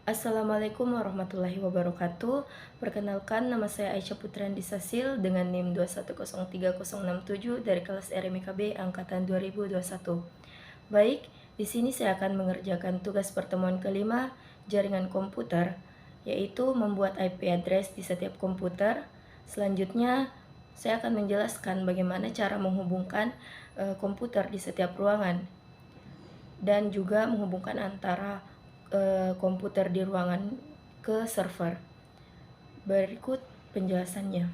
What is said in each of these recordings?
Assalamualaikum warahmatullahi wabarakatuh. Perkenalkan, nama saya Aisyah Putrandi Sasil dengan NIM 2103067 dari kelas RMIKB angkatan 2021. Baik, di sini saya akan mengerjakan tugas pertemuan kelima jaringan komputer, yaitu membuat IP address di setiap komputer. Selanjutnya, saya akan menjelaskan bagaimana cara menghubungkan komputer di setiap ruangan dan juga menghubungkan antara komputer di ruangan ke server. Berikut penjelasannya.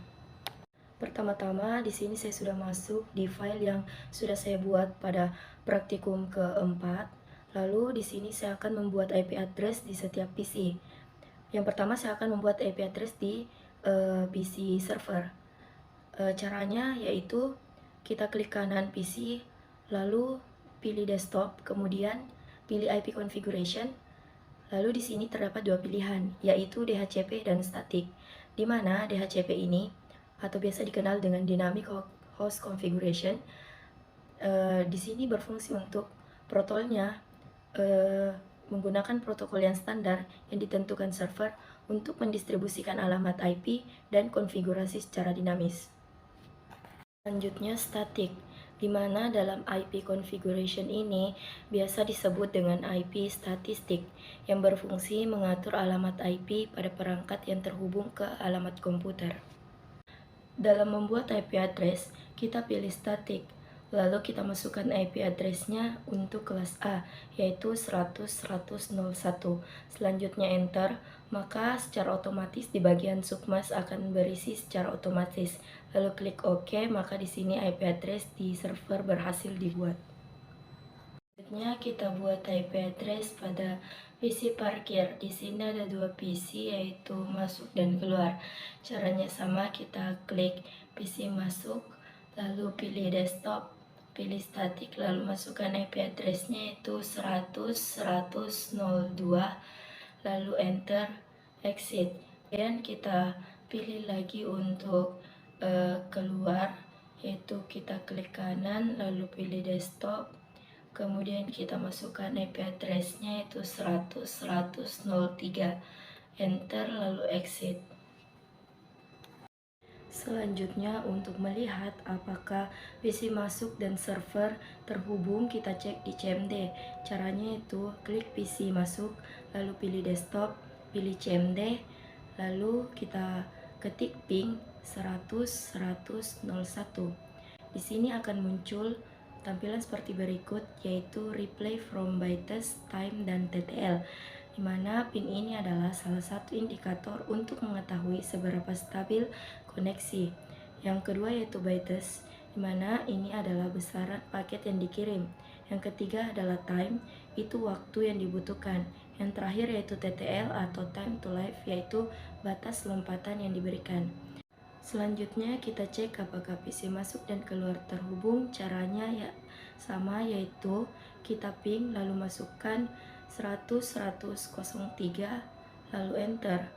Pertama-tama, di sini saya sudah masuk di file yang sudah saya buat pada praktikum keempat. Lalu di sini saya akan membuat IP address di setiap PC. Yang pertama saya akan membuat IP address di PC server. Caranya yaitu kita klik kanan PC, lalu pilih desktop, kemudian pilih IP configuration. Lalu di sini terdapat dua pilihan, yaitu DHCP dan static, di mana DHCP ini, atau biasa dikenal dengan Dynamic Host Configuration, di sini berfungsi untuk protolnya menggunakan protokol yang standar yang ditentukan server untuk mendistribusikan alamat IP dan konfigurasi secara dinamis. Selanjutnya static, di mana dalam IP configuration ini biasa disebut dengan IP statistik yang berfungsi mengatur alamat IP pada perangkat yang terhubung ke alamat komputer. Dalam membuat IP address, kita pilih static, lalu kita masukkan IP address-nya untuk kelas A, yaitu 100.100.01. Selanjutnya enter, maka secara otomatis di bagian submas akan berisi secara otomatis. Lalu klik OK, maka di sini IP address di server berhasil dibuat. Selanjutnya kita buat IP address pada PC parkir. Di sini ada dua PC, yaitu masuk dan keluar. Caranya sama, kita klik PC masuk, lalu pilih desktop, pilih static, lalu masukkan IP address-nya yaitu 100.100.02, lalu enter, exit. Dan kita pilih lagi untuk keluar, yaitu kita klik kanan, lalu pilih desktop, kemudian kita masukkan IP address-nya yaitu 100.100.03, enter, lalu exit. Selanjutnya, untuk melihat apakah PC masuk dan server terhubung, kita cek di CMD. Caranya itu klik PC masuk, lalu pilih desktop, pilih CMD, lalu kita ketik ping 100.100.01. Di sini akan muncul tampilan seperti berikut, yaitu replay from bytes, time, dan TTL, di mana ping ini adalah salah satu indikator untuk mengetahui seberapa stabil koneksi. Yang kedua yaitu bytes, di mana ini adalah besaran paket yang dikirim. Yang ketiga adalah time, itu waktu yang dibutuhkan. Yang terakhir yaitu TTL atau time to live, yaitu batas lompatan yang diberikan. Selanjutnya kita cek apakah PC masuk dan keluar terhubung. Caranya ya sama, yaitu kita ping lalu masukkan 100.100.03 lalu enter.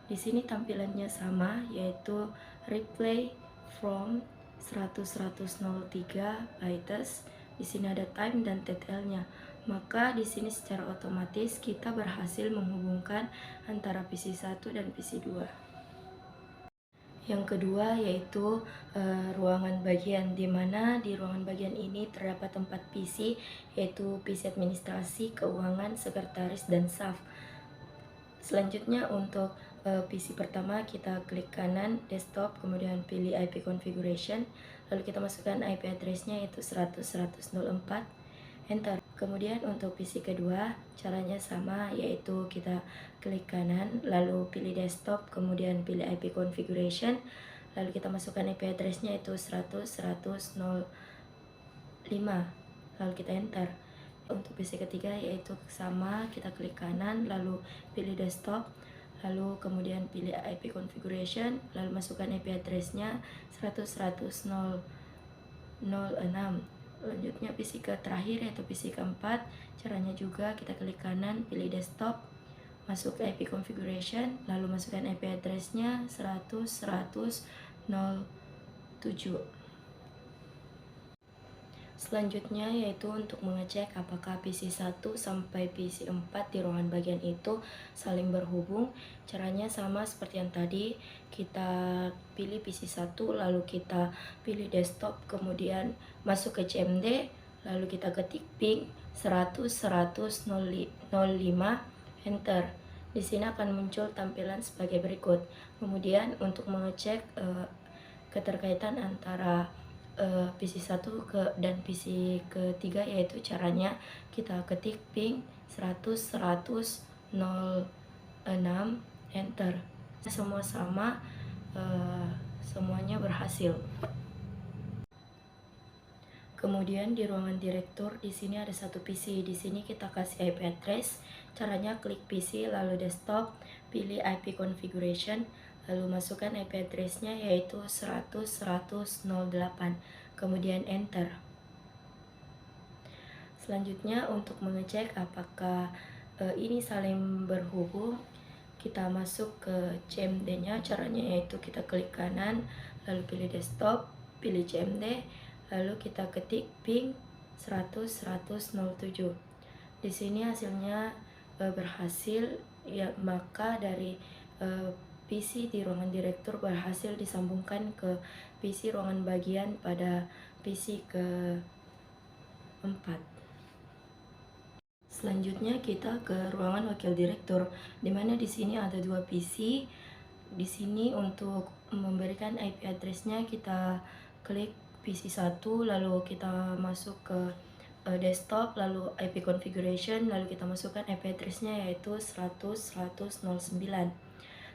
Di sini tampilannya sama, yaitu replay from 100.100.03 bytes. Di sini ada time dan TTL-nya. Maka di sini secara otomatis kita berhasil menghubungkan antara PC 1 dan PC 2. Yang kedua yaitu ruangan bagian, di mana di ruangan bagian ini terdapat tempat PC, yaitu PC administrasi, keuangan, sekretaris, dan staff. Selanjutnya untuk PC pertama kita klik kanan desktop, kemudian pilih IP configuration, lalu kita masukkan IP address-nya yaitu 100.100.04, enter. Kemudian untuk PC kedua caranya sama, yaitu kita klik kanan lalu pilih desktop, kemudian pilih IP configuration, lalu kita masukkan IP address-nya yaitu 100.100.05, lalu kita enter. Untuk PC ketiga yaitu sama, kita klik kanan lalu pilih desktop, lalu kemudian pilih IP configuration, lalu masukkan IP address-nya 100.100.06. Selanjutnya PC ke terakhir yaitu PC keempat, caranya juga kita klik kanan, pilih desktop, masuk IP configuration, lalu masukkan IP address-nya 100.100.07. Selanjutnya yaitu untuk mengecek apakah PC 1 sampai PC 4 di ruangan bagian itu saling berhubung. Caranya sama seperti yang tadi, kita pilih PC 1, lalu kita pilih desktop, kemudian masuk ke CMD, lalu kita ketik ping 100.100.05, enter. Di sini akan muncul tampilan sebagai berikut. Kemudian untuk mengecek keterkaitan antara PC 1 dan PC ketiga, yaitu caranya kita ketik ping 100.100.06, enter. Semua sama, semuanya berhasil. Kemudian di ruangan direktur di sini ada satu PC. Di sini kita kasih IP address. Caranya klik PC lalu desktop, pilih IP configuration, lalu masukkan IP address-nya yaitu 100.100.08. Kemudian enter. Selanjutnya untuk mengecek apakah ini saling berhubung, kita masuk ke CMD-nya. Caranya yaitu kita klik kanan, lalu pilih desktop, pilih CMD, lalu kita ketik ping 100.100.07. Di sini hasilnya berhasil, ya, maka dari PC di ruangan direktur berhasil disambungkan ke PC ruangan bagian pada PC keempat. Selanjutnya kita ke ruangan wakil direktur, di mana di sini ada dua PC. Di sini untuk memberikan IP address-nya kita klik PC 1, lalu kita masuk ke desktop, lalu IP configuration, lalu kita masukkan IP address-nya yaitu 100.100.09.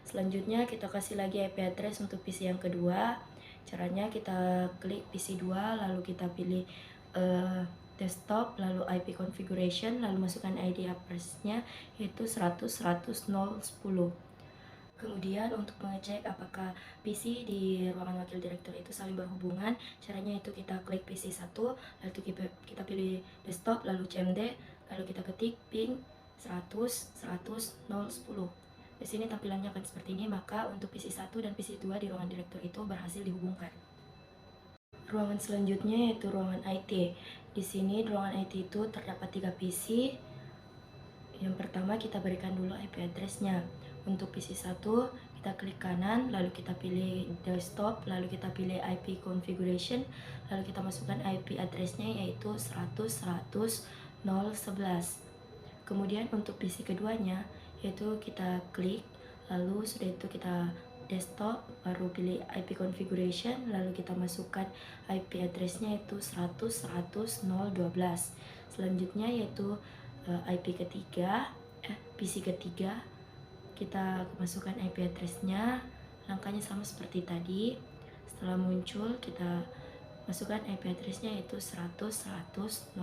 Selanjutnya kita kasih lagi IP address untuk PC yang kedua. Caranya kita klik PC 2, lalu kita pilih desktop, lalu IP configuration, lalu masukkan ID address-nya yaitu 100.100.010. Kemudian untuk mengecek apakah PC di ruangan wakil direktur itu saling berhubungan, caranya itu kita klik PC 1, lalu kita pilih desktop, lalu CMD, lalu kita ketik ping 100.100.010. Di sini tampilannya akan seperti ini, maka untuk PC 1 dan PC 2 di ruangan direktur itu berhasil dihubungkan. Ruangan selanjutnya yaitu ruangan IT. Di sini di ruangan IT itu terdapat 3 PC. Yang pertama kita berikan dulu IP address-nya. Untuk PC 1 kita klik kanan, lalu kita pilih desktop, lalu kita pilih IP configuration, lalu kita masukkan IP address-nya yaitu 100.100.011. Kemudian untuk PC keduanya yaitu kita klik, lalu sudah itu kita desktop, baru pilih IP configuration, lalu kita masukkan IP address-nya yaitu 100.100.012. Selanjutnya yaitu PC ketiga, kita masukkan IP address-nya. Langkahnya sama seperti tadi. Setelah muncul kita masukkan IP address-nya yaitu 100.100.03.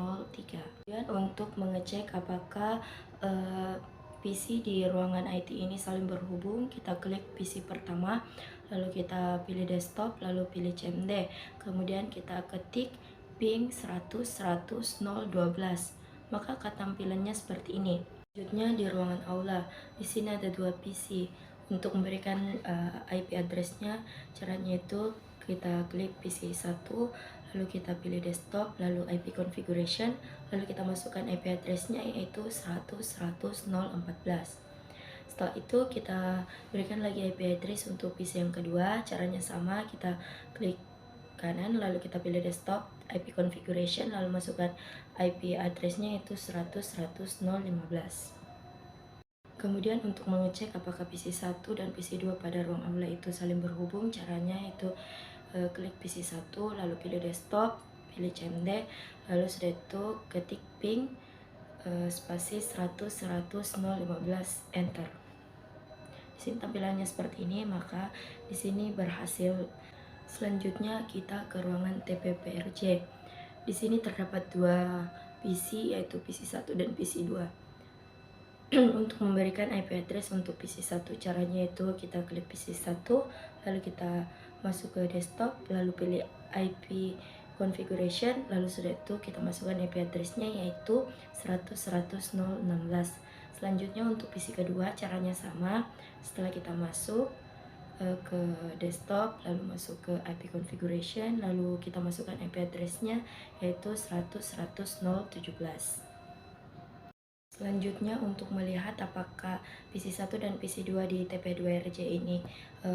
Kemudian untuk mengecek apakah PC di ruangan IT ini saling berhubung, kita klik PC pertama, lalu kita pilih desktop, lalu pilih CMD, kemudian kita ketik ping 100.100.012, maka tampilannya seperti ini. Selanjutnya di ruangan aula, di sini ada dua PC. Untuk memberikan IP address-nya, caranya itu kita klik PC 1, lalu kita pilih desktop, lalu IP configuration, lalu kita masukkan IP address-nya yaitu 100.100.014. Setelah itu kita berikan lagi IP address untuk PC yang kedua. Caranya sama, kita klik kanan, lalu kita pilih desktop, IP configuration, lalu masukkan IP address-nya yaitu 100.100.015. Kemudian untuk mengecek apakah PC 1 dan PC 2 pada ruang aula itu saling berhubung, caranya itu klik PC 1, lalu pilih desktop, pilih CMD, lalu sudah itu ketik ping spasi 100.100.015, enter. Di sini tampilannya seperti ini, maka di sini berhasil. Selanjutnya kita ke ruangan TPPRJ. Di sini terdapat dua PC yaitu PC 1 dan PC 2. Untuk memberikan IP address untuk PC 1, caranya itu kita klik PC 1, lalu kita masuk ke desktop, lalu pilih IP configuration, lalu sudah itu kita masukkan IP address-nya yaitu 100.100.016. Selanjutnya untuk PC kedua caranya sama. Setelah kita masuk, ke desktop, lalu masuk ke IP configuration, lalu kita masukkan IP address-nya yaitu 100.100.017. Selanjutnya untuk melihat apakah PC1 dan PC2 di TP2RJ ini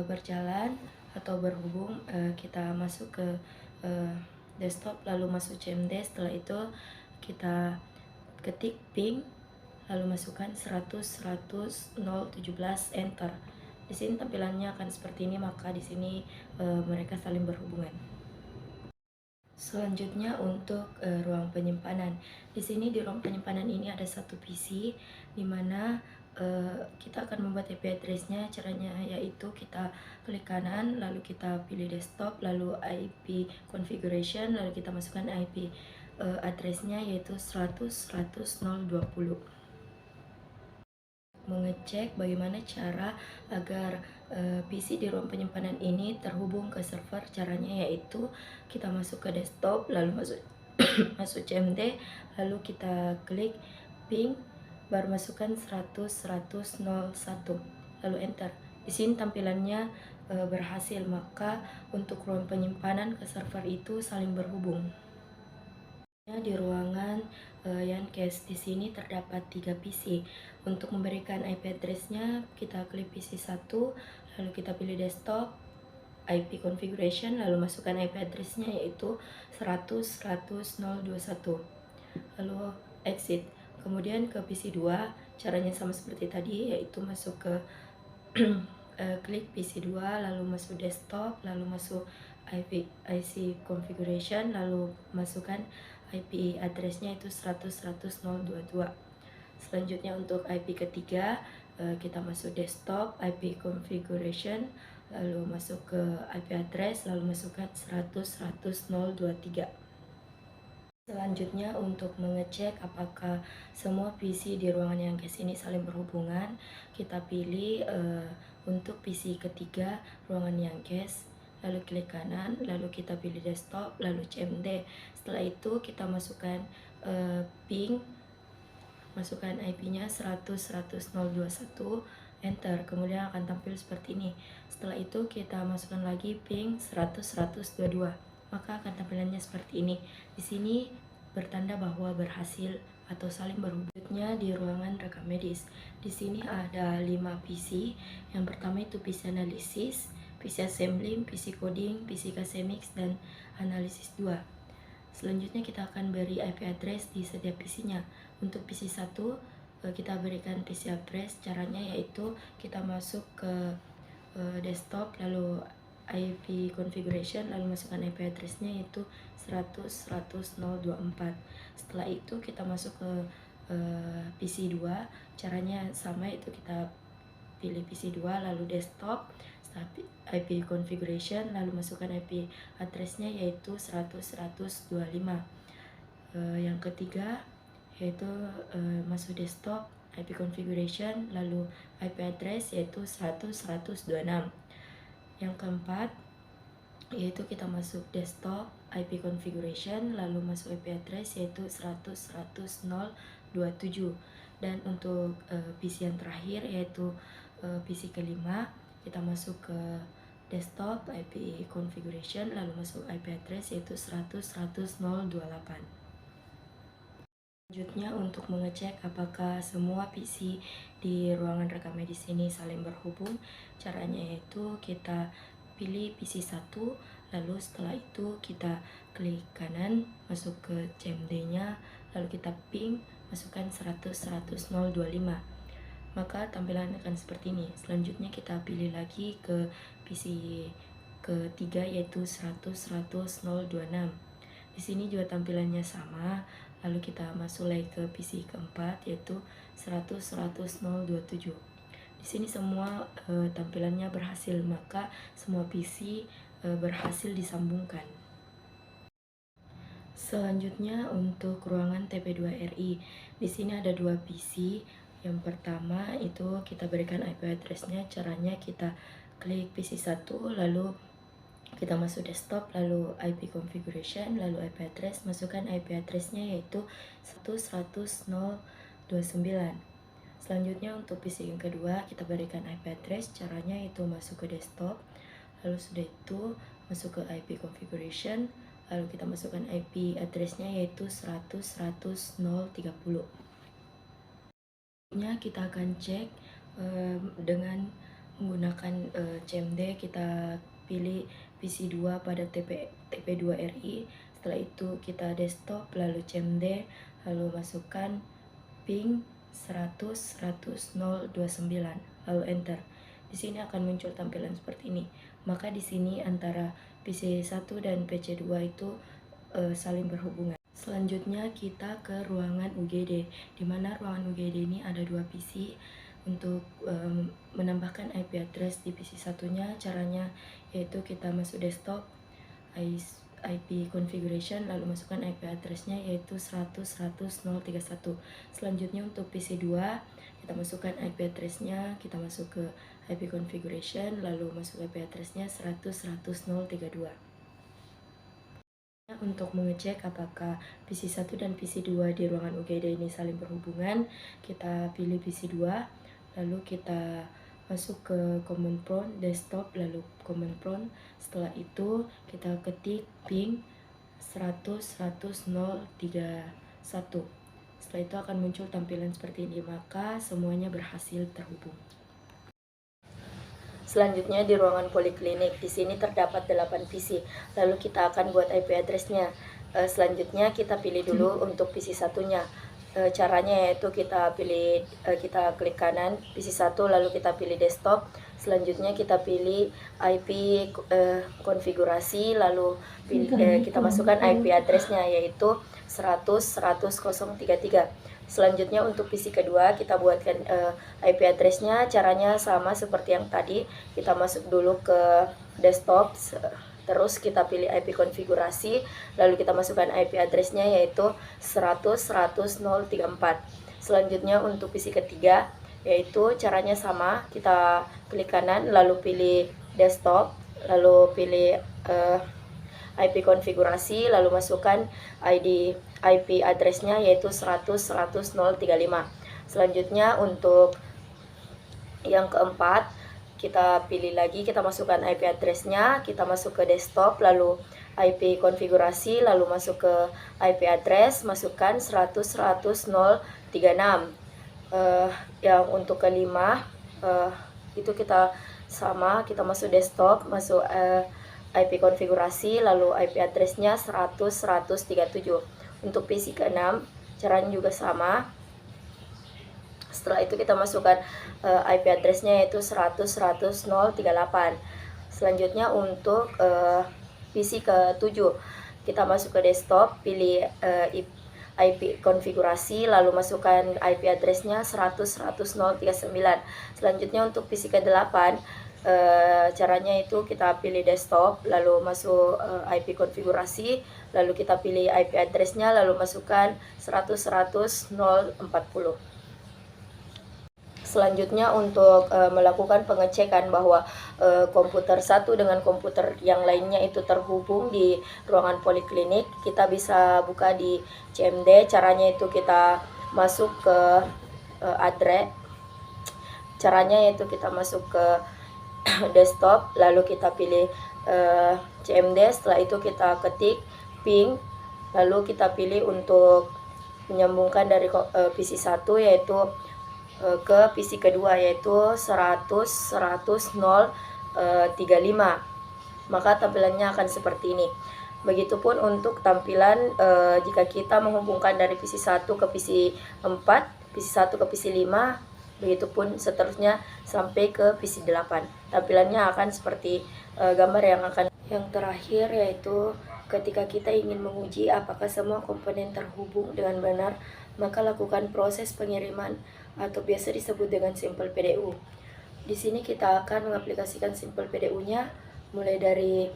berjalan atau berhubung, kita masuk ke desktop lalu masuk CMD. Setelah itu kita ketik ping lalu masukkan 100.100.017 enter. Di sini tampilannya akan seperti ini, maka di sini mereka saling berhubungan. Selanjutnya untuk ruang penyimpanan. Di sini di ruang penyimpanan ini ada satu PC di mana kita akan membuat IP address-nya. Caranya yaitu kita klik kanan, lalu kita pilih desktop, lalu IP configuration, lalu kita masukkan IP address-nya yaitu 100.100.020. Mengecek bagaimana cara agar PC di ruang penyimpanan ini terhubung ke server. Caranya yaitu kita masuk ke desktop, lalu masuk masuk CMD, lalu kita klik ping, baru masukkan 100.100.01, lalu enter. Di sini tampilannya berhasil, maka untuk ruang penyimpanan ke server itu saling berhubung. Di ruangan Yankes di sini terdapat 3 PC. Untuk memberikan IP address-nya, kita klik PC1, lalu kita pilih desktop, IP configuration, lalu masukkan IP address-nya yaitu 100.100.021. Lalu exit. Kemudian ke PC2, caranya sama seperti tadi, yaitu masuk ke klik PC2, lalu masuk desktop, lalu masuk IC configuration, lalu masukkan IP address-nya itu 100.100.022. Selanjutnya untuk IP ketiga, kita masuk desktop, IP configuration, lalu masuk ke IP address, lalu masukkan 100.100.023. Selanjutnya untuk mengecek apakah semua PC di ruangan yang guys ini saling berhubungan, kita pilih untuk PC ketiga ruangan yang guys, lalu klik kanan, lalu kita pilih desktop, lalu CMD. Setelah itu kita masukkan ping, masukkan IP-nya 100.100.021, enter. Kemudian akan tampil seperti ini. Setelah itu kita masukkan lagi ping 100.100.22, maka akan tampilannya seperti ini. Di sini bertanda bahwa berhasil atau saling berhubung. Selanjutnya di ruangan rekam medis. Di sini ada 5 PC. Yang pertama itu PC analisis, PC assembly, PC coding, PC Casemix, dan analisis 2. Selanjutnya kita akan beri IP address di setiap PC-nya. Untuk PC1 kita berikan PC address. Caranya yaitu kita masuk ke desktop, lalu IP configuration, lalu masukkan IP address-nya yaitu 100.100.024. Setelah itu kita masuk ke PC2. Caranya sama, itu kita pilih PC2 lalu desktop, IP configuration, lalu masukkan IP address-nya yaitu 100.100.25. Yang ketiga yaitu masuk desktop, IP configuration, lalu IP address yaitu 100.100.26. Yang keempat yaitu kita masuk desktop, IP configuration, lalu masuk IP address yaitu 100.100.027. Dan untuk PC yang terakhir yaitu PC kelima, kita masuk ke desktop, IP configuration, lalu masuk IP address yaitu 100.100.028. Selanjutnya untuk mengecek apakah semua PC di ruangan rekam medis ini saling berhubung, caranya yaitu kita pilih PC1, lalu setelah itu kita klik kanan, masuk ke CMD-nya, lalu kita ping, masukkan 100.100.025. Maka tampilan akan seperti ini. Selanjutnya kita pilih lagi ke PC ketiga yaitu 100.100.026. Di sini juga tampilannya sama. Lalu kita masuk lagi ke PC keempat yaitu 100.100.027. Di sini semua tampilannya berhasil, maka semua PC berhasil disambungkan. Selanjutnya untuk ruangan TP2RI. Di sini ada 2 PC. Yang pertama itu kita berikan IP address-nya. Caranya kita klik PC1, lalu kita masuk desktop, lalu IP configuration, lalu IP address, masukkan IP address-nya yaitu 100.100.029. Selanjutnya untuk PC yang kedua kita berikan IP address. Caranya itu masuk ke desktop, lalu sudah itu masuk ke IP configuration, lalu kita masukkan IP addressnya yaitu 100.100.030. Kita akan cek dengan menggunakan CMD. Kita pilih PC2 pada TP2RI. Setelah itu kita desktop, lalu CMD, lalu masukkan ping 100.100.029, lalu enter. Di sini akan muncul tampilan seperti ini. Maka di sini antara PC1 dan PC2 itu saling berhubungan. Selanjutnya kita ke ruangan UGD, di mana ruangan UGD ini ada dua PC. Untuk menambahkan IP address di PC satunya, caranya yaitu kita masuk desktop, IP configuration, lalu masukkan IP addressnya yaitu 100.100.031. Selanjutnya untuk PC 2 kita masukkan IP addressnya, kita masuk ke IP configuration, lalu masuk IP addressnya 100.100.032. Untuk mengecek apakah PC 1 dan PC 2 di ruangan UGD ini saling berhubungan, kita pilih PC 2, lalu kita masuk ke command prompt desktop, lalu command prompt. Setelah itu kita ketik ping 100.100.031. Setelah itu akan muncul tampilan seperti ini, maka semuanya berhasil terhubung. Selanjutnya di ruangan poliklinik, di sini terdapat 8 PC. Lalu kita akan buat IP addressnya. Selanjutnya kita pilih dulu untuk PC satunya. Caranya yaitu kita klik kanan PC 1, lalu kita pilih desktop. Selanjutnya kita pilih IP konfigurasi, lalu kita masukkan IP addressnya yaitu 100.100.033. Selanjutnya untuk PC kedua kita buatkan IP addressnya. Caranya sama seperti yang tadi, kita masuk dulu ke desktop, terus kita pilih IP konfigurasi, lalu kita masukkan IP addressnya yaitu 100.100.034. Selanjutnya untuk PC ketiga, yaitu caranya sama, kita klik kanan lalu pilih desktop, lalu pilih IP konfigurasi, lalu masukkan IP addressnya yaitu 100.100.035. Selanjutnya untuk yang keempat, kita pilih lagi, kita masukkan IP addressnya, kita masuk ke desktop, lalu IP konfigurasi, lalu masuk ke IP address, masukkan 100.100.036. Yang untuk kelima, itu kita sama, kita masuk desktop, masuk IP konfigurasi, lalu IP addressnya 100.100.37. Untuk PC ke-6 caranya juga sama. Setelah itu kita masukkan IP addressnya yaitu 100.100.038. Selanjutnya untuk PC ke-7 kita masuk ke desktop, pilih IP konfigurasi, lalu masukkan IP addressnya 100.100.039. Selanjutnya untuk PC ke-8 caranya itu kita pilih desktop, lalu masuk IP konfigurasi, lalu kita pilih IP addressnya, lalu masukkan 100.100.040. Selanjutnya untuk melakukan pengecekan bahwa komputer satu dengan komputer yang lainnya itu terhubung di ruangan poliklinik, kita bisa buka di CMD. Caranya itu kita masuk ke address. Caranya yaitu kita masuk ke desktop, lalu kita pilih CMD. Setelah itu kita ketik ping, lalu kita pilih untuk menyambungkan dari PC 1 yaitu ke PC kedua yaitu 100.100.035. Maka tampilannya akan seperti ini. Begitupun untuk tampilan jika kita menghubungkan dari PC 1 ke PC 4, PC 1 ke PC 5, begitupun seterusnya sampai ke PC 8. Tampilannya akan seperti gambar yang terakhir, yaitu ketika kita ingin menguji apakah semua komponen terhubung dengan benar, maka lakukan proses pengiriman atau biasa disebut dengan simple PDU. Di sini kita akan mengaplikasikan simple PDU-nya mulai dari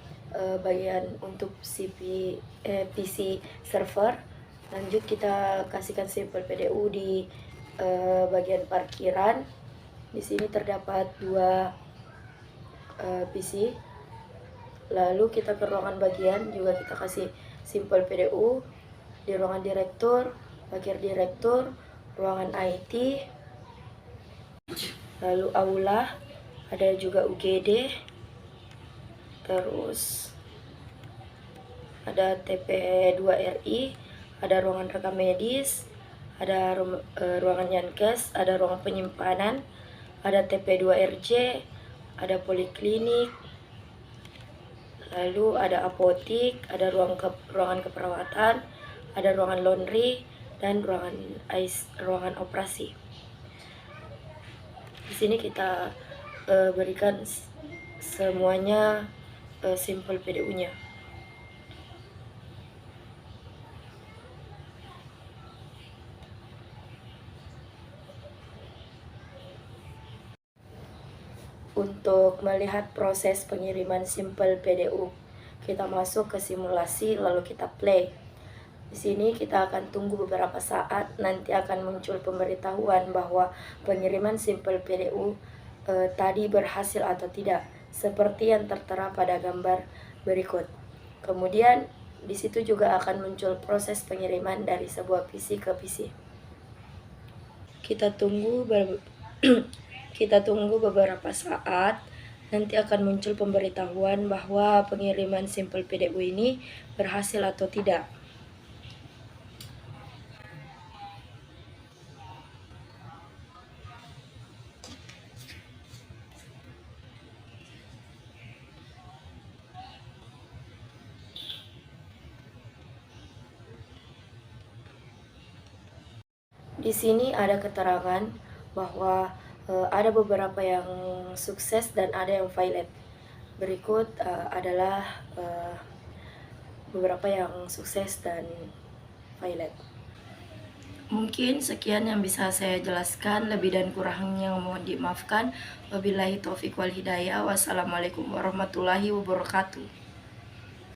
bagian untuk PC server. Lanjut kita kasihkan simple PDU di bagian parkiran. Di sini terdapat dua PC. Lalu kita ke ruangan bagian, juga kita kasih simple PDU di ruangan direktur, bagian direktur, ruangan IT, lalu aula, ada juga UGD, terus ada TP2RI, ada ruangan rekam medis, ada ruangan Yankes, ada ruangan penyimpanan, ada TP2RJ, ada poliklinik, lalu ada apotik, ada ruangan keperawatan, ada ruangan laundry, dan ruangan operasi. Di sini kita berikan semuanya sampel PDU-nya. Untuk melihat proses pengiriman sampel PDU, kita masuk ke simulasi lalu kita play. Di sini kita akan tunggu beberapa saat, nanti akan muncul pemberitahuan bahwa pengiriman sampel PDU tadi berhasil atau tidak, seperti yang tertera pada gambar berikut. Kemudian di situ juga akan muncul proses pengiriman dari sebuah PC ke PC. Kita tunggu kita tunggu beberapa saat, nanti akan muncul pemberitahuan bahwa pengiriman sampel PDU ini berhasil atau tidak. Di sini ada keterangan bahwa ada beberapa yang sukses dan ada yang violet. Berikut adalah beberapa yang sukses dan violet. Mungkin sekian yang bisa saya jelaskan, lebih dan kurangnya mohon dimaafkan. Wabillahi taufiq wal hidayah. Wassalamualaikum warahmatullahi wabarakatuh.